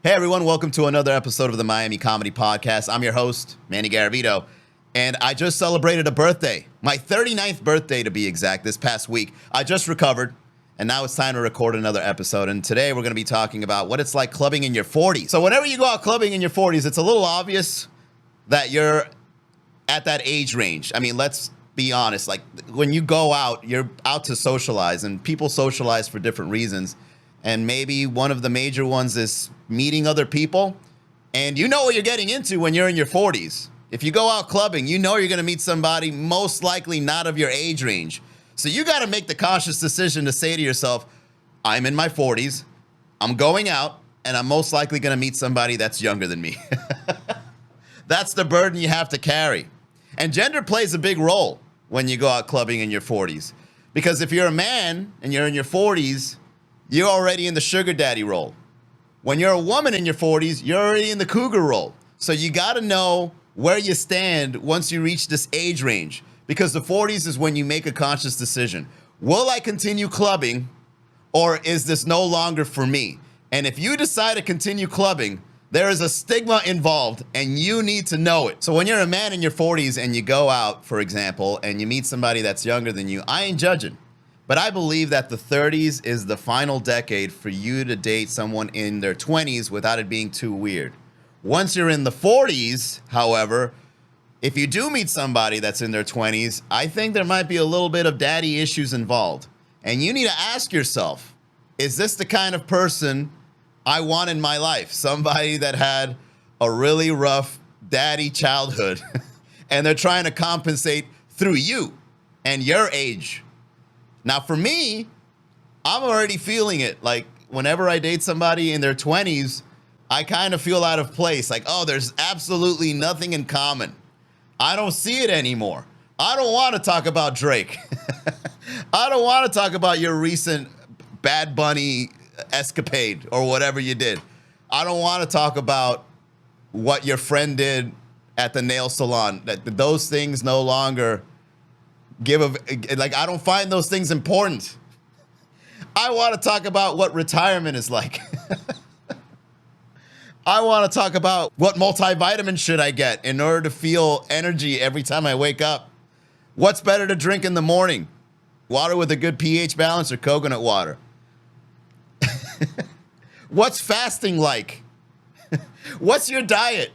Hey everyone, welcome to another episode of the Miami Comedy Podcast. I'm your host, Manny Garavito, and I just celebrated a birthday. My 39th birthday to be exact, this past week. I just recovered, and now it's time to record another episode. And today we're going to be talking about what it's like clubbing in your 40s. So whenever you go out clubbing in your 40s, it's a little obvious that you're at that age range. I mean, let's be honest. Like when you go out, you're out to socialize, and people socialize for different reasons. And maybe one of the major ones is meeting other people. And you know what you're getting into when you're in your 40s. If you go out clubbing, you know you're going to meet somebody most likely not of your age range. So you got to make the conscious decision to say to yourself, I'm in my 40s, I'm going out, and I'm most likely going to meet somebody that's younger than me. That's the burden you have to carry. And gender plays a big role when you go out clubbing in your 40s. Because if you're a man and you're in your 40s, you're already in the sugar daddy role. When you're a woman in your 40s, you're already in the cougar role. So you got to know where you stand once you reach this age range. Because the 40s is when you make a conscious decision. Will I continue clubbing, or is this no longer for me? And if you decide to continue clubbing, there is a stigma involved, and you need to know it. So when you're a man in your 40s and you go out, for example, and you meet somebody that's younger than you, I ain't judging. But I believe that the 30s is the final decade for you to date someone in their 20s without it being too weird. Once you're in the 40s, however, if you do meet somebody that's in their 20s, I think there might be a little bit of daddy issues involved. And you need to ask yourself, is this the kind of person I want in my life? Somebody that had a really rough daddy childhood and they're trying to compensate through you and your age. Now, for me, I'm already feeling it. Like, whenever I date somebody in their 20s, I kind of feel out of place. Like, oh, there's absolutely nothing in common. I don't see it anymore. I don't want to talk about Drake. I don't want to talk about your recent Bad Bunny escapade or whatever you did. I don't want to talk about what your friend did at the nail salon. Those things no longer I don't find those things important. I want to talk about what retirement is like. I want to talk about what multivitamin should I get in order to feel energy every time I wake up. What's better to drink in the morning? Water with a good pH balance or coconut water? What's fasting like? What's your diet?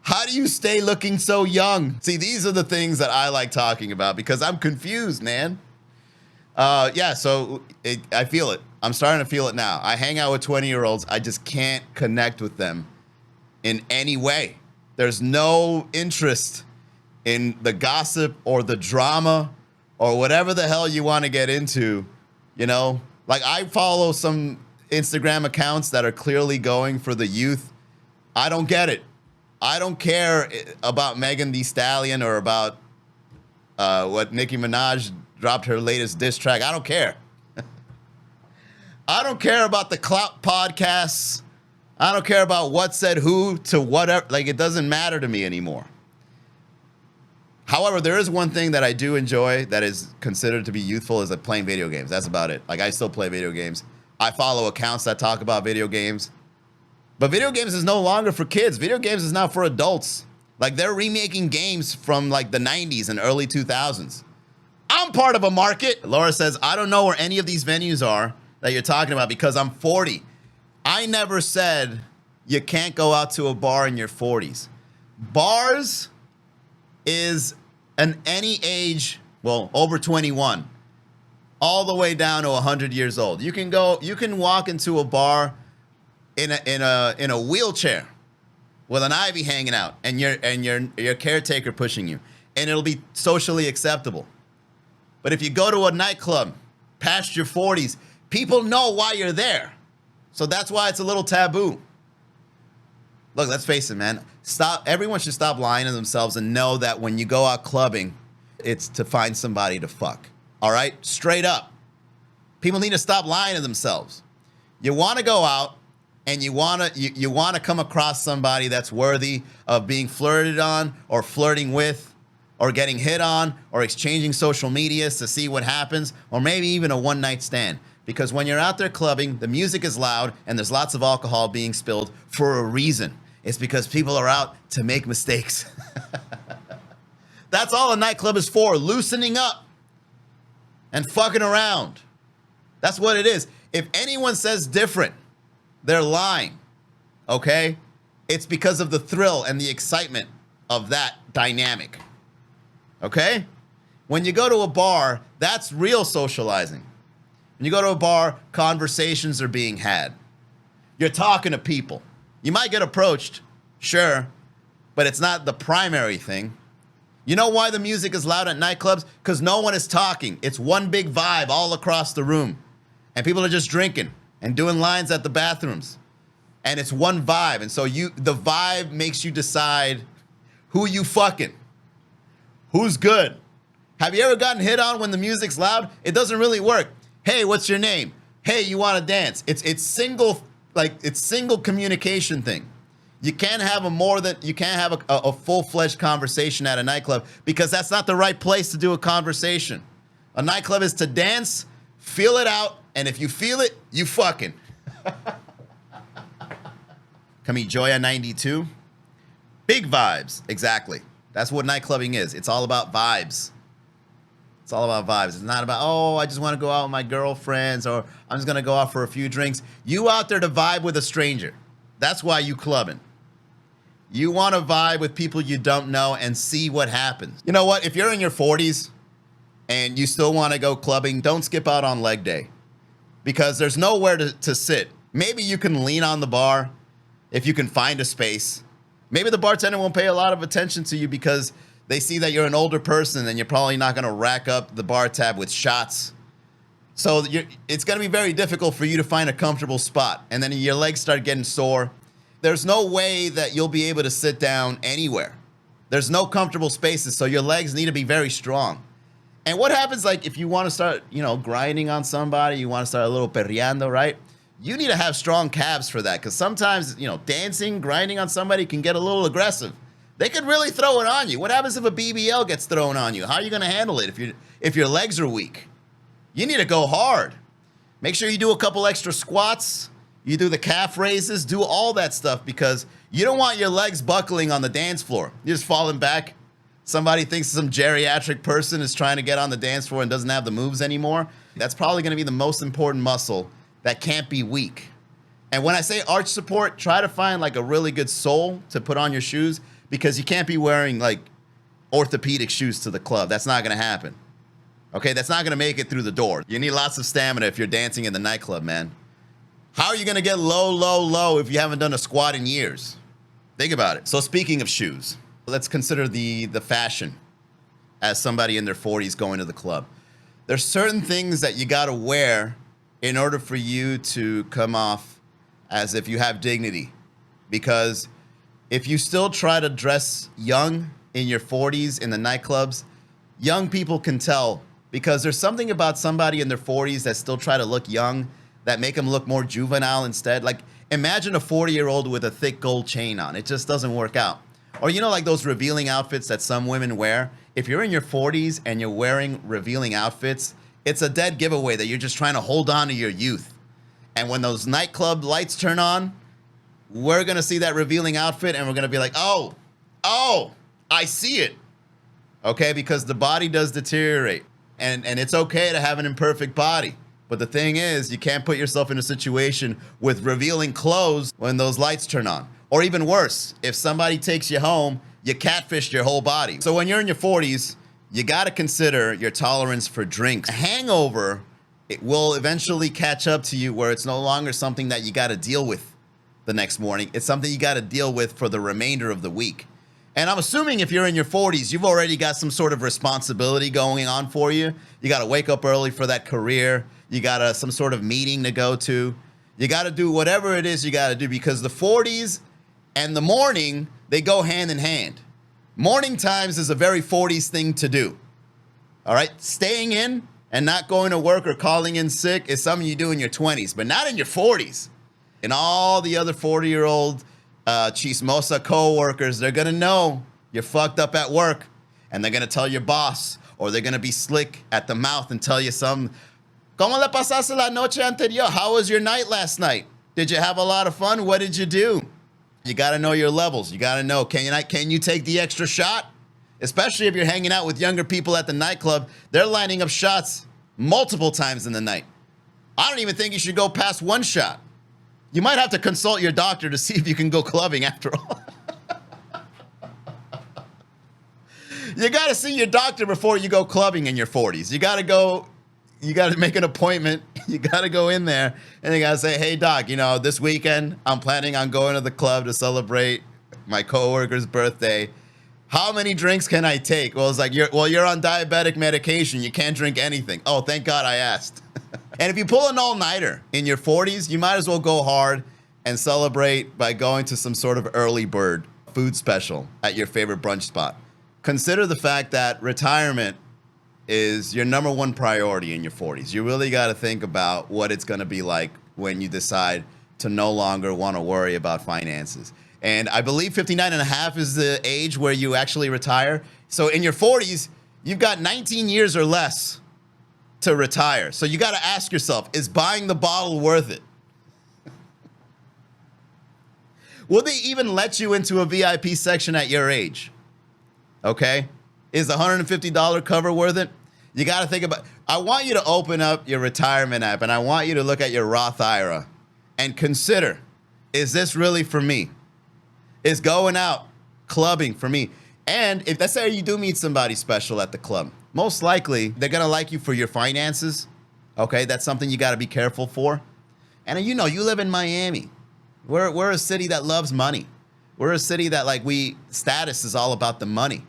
How do you stay looking so young? See, these are the things that I like talking about because I'm confused, man. I feel it. I'm starting to feel it now. I hang out with 20-year-olds. I just can't connect with them in any way. There's no interest in the gossip or the drama or whatever the hell you want to get into, you know? Like, I follow some Instagram accounts that are clearly going for the youth. I don't get it. I don't care about Megan Thee Stallion or about what Nicki Minaj dropped her latest diss track. I don't care. I don't care about the clout podcasts. I don't care about what said who to whatever. Like, it doesn't matter to me anymore. However, there is one thing that I do enjoy that is considered to be youthful is like playing video games. That's about it. Like, I still play video games. I follow accounts that talk about video games. But video games is no longer for kids. Video games is now for adults. Like, they're remaking games from like the 90s and early 2000s. I'm part of a market. Laura says, I don't know where any of these venues are that you're talking about because I'm 40. I never said you can't go out to a bar in your 40s. Bars is any age, well, over 21, all the way down to 100 years old. You can walk into a bar in a wheelchair with an ivy hanging out and your caretaker pushing you, and it'll be socially acceptable. But if you go to a nightclub past your 40s, people know why you're there. So that's why it's a little taboo. Look, let's face it, man. Everyone should stop lying to themselves and know that when you go out clubbing, it's to find somebody to fuck. All right? Straight up. People need to stop lying to themselves. You want to go out and you want to come across somebody that's worthy of being flirted on or flirting with or getting hit on or exchanging social medias to see what happens, or maybe even a one-night stand. Because when you're out there clubbing, the music is loud and there's lots of alcohol being spilled for a reason. It's because people are out to make mistakes. That's all a nightclub is for, loosening up and fucking around. That's what it is. If anyone says different, they're lying, okay? It's because of the thrill and the excitement of that dynamic, okay? When you go to a bar, that's real socializing. When you go to a bar, conversations are being had. You're talking to people. You might get approached, sure, but it's not the primary thing. You know why the music is loud at nightclubs? Because no one is talking. It's one big vibe all across the room. And people are just drinking and doing lines at the bathrooms. And it's one vibe. And so the vibe makes you decide who you fucking, who's good. Have you ever gotten hit on when the music's loud? It doesn't really work. Hey, what's your name? Hey, you want to dance? It's single communication thing. You can't have a full-fledged conversation at a nightclub because that's not the right place to do a conversation. A nightclub is to dance, feel it out, and if you feel it, you fucking. Joya 92. Big vibes, exactly. That's what nightclubbing is. It's all about vibes. It's all about vibes. It's not about, oh, I just want to go out with my girlfriends or I'm just going to go out for a few drinks. You out there to vibe with a stranger. That's why you clubbing. You want to vibe with people you don't know and see what happens. You know what? If you're in your 40s and you still want to go clubbing, don't skip out on leg day because there's nowhere to sit. Maybe you can lean on the bar if you can find a space. Maybe the bartender won't pay a lot of attention to you because they see that you're an older person and you're probably not going to rack up the bar tab with shots. So it's going to be very difficult for you to find a comfortable spot. And then your legs start getting sore. There's no way that you'll be able to sit down anywhere. There's no comfortable spaces, so your legs need to be very strong. And what happens, like, if you want to start, grinding on somebody, you want to start a little perreando, right? You need to have strong calves for that, because sometimes, dancing, grinding on somebody can get a little aggressive. They could really throw it on you. What happens if a BBL gets thrown on you? How are you going to handle it if your legs are weak? You need to go hard. Make sure you do a couple extra squats. You do the calf raises, do all that stuff because you don't want your legs buckling on the dance floor. You're just falling back. Somebody thinks some geriatric person is trying to get on the dance floor and doesn't have the moves anymore. That's probably going to be the most important muscle that can't be weak. And when I say arch support, try to find like a really good sole to put on your shoes because you can't be wearing like orthopedic shoes to the club. That's not going to happen. Okay, that's not going to make it through the door. You need lots of stamina if you're dancing in the nightclub, man. How are you going to get low if you haven't done a squat in years? Think about it. So speaking of shoes, let's consider the fashion as somebody in their 40s going to the club. There's certain things that you got to wear in order for you to come off as if you have dignity. Because if you still try to dress young in your 40s in the nightclubs, young people can tell because there's something about somebody in their 40s that still try to look young that make them look more juvenile instead. Like, imagine a 40-year-old with a thick gold chain on. It just doesn't work out. Or, like those revealing outfits that some women wear. If you're in your 40s and you're wearing revealing outfits, it's a dead giveaway that you're just trying to hold on to your youth. And when those nightclub lights turn on, we're going to see that revealing outfit and we're going to be like, oh, I see it. Okay, because the body does deteriorate. And it's okay to have an imperfect body. But the thing is, you can't put yourself in a situation with revealing clothes when those lights turn on. Or even worse, if somebody takes you home, you catfished your whole body. So when you're in your 40s, you got to consider your tolerance for drinks. A hangover, it will eventually catch up to you where it's no longer something that you got to deal with the next morning. It's something you got to deal with for the remainder of the week. And I'm assuming if you're in your 40s, you've already got some sort of responsibility going on for you. You got to wake up early for that career. You got some sort of meeting to go to. You got to do whatever it is you got to do because the 40s and the morning, they go hand in hand. Morning times is a very 40s thing to do. All right? Staying in and not going to work or calling in sick is something you do in your 20s, but not in your 40s. And all the other 40-year-old chismosa co-workers, they're going to know you're fucked up at work and they're going to tell your boss or they're going to be slick at the mouth and tell you some ¿Cómo le pasaste la noche anterior? How was your night last night? Did you have a lot of fun? What did you do? You got to know your levels. You got to know, can you take the extra shot? Especially if you're hanging out with younger people at the nightclub. They're lining up shots multiple times in the night. I don't even think you should go past one shot. You might have to consult your doctor to see if you can go clubbing after all. You got to see your doctor before you go clubbing in your 40s. You got to make an appointment. You got to go in there and you got to say, hey, doc, this weekend I'm planning on going to the club to celebrate my coworker's birthday. How many drinks can I take? Well, it's like, you're on diabetic medication. You can't drink anything. Oh, thank God I asked. And if you pull an all-nighter in your 40s, you might as well go hard and celebrate by going to some sort of early bird food special at your favorite brunch spot. Consider the fact that retirement is your number one priority in your 40s. You really got to think about what it's going to be like when you decide to no longer want to worry about finances. And I believe 59 and a half is the age where you actually retire. So in your 40s, you've got 19 years or less to retire. So you got to ask yourself, is buying the bottle worth it? Will they even let you into a VIP section at your age? Okay? Is the $150 cover worth it? You got to think about, I want you to open up your retirement app and I want you to look at your Roth IRA and consider, is this really for me? Is going out clubbing for me? And if let's say you do meet somebody special at the club, most likely they're going to like you for your finances. Okay? That's something you got to be careful for. And you live in Miami. We're a city that loves money. We're a city that status is all about the money.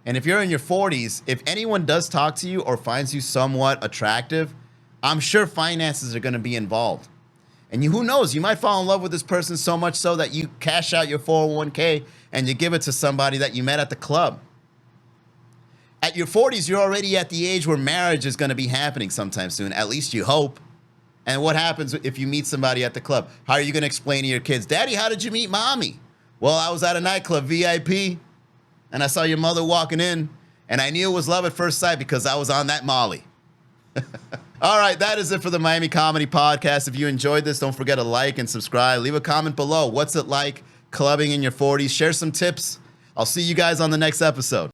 And if you're in your 40s, if anyone does talk to you or finds you somewhat attractive, I'm sure finances are going to be involved. And who knows, you might fall in love with this person so much so that you cash out your 401k and you give it to somebody that you met at the club. At your 40s, you're already at the age where marriage is going to be happening sometime soon. At least you hope. And what happens if you meet somebody at the club? How are you going to explain to your kids, Daddy, how did you meet Mommy? Well, I was at a nightclub, VIP. And I saw your mother walking in, and I knew it was love at first sight because I was on that Molly. All right, that is it for the Miami Comedy Podcast. If you enjoyed this, don't forget to like and subscribe. Leave a comment below. What's it like clubbing in your 40s? Share some tips. I'll see you guys on the next episode.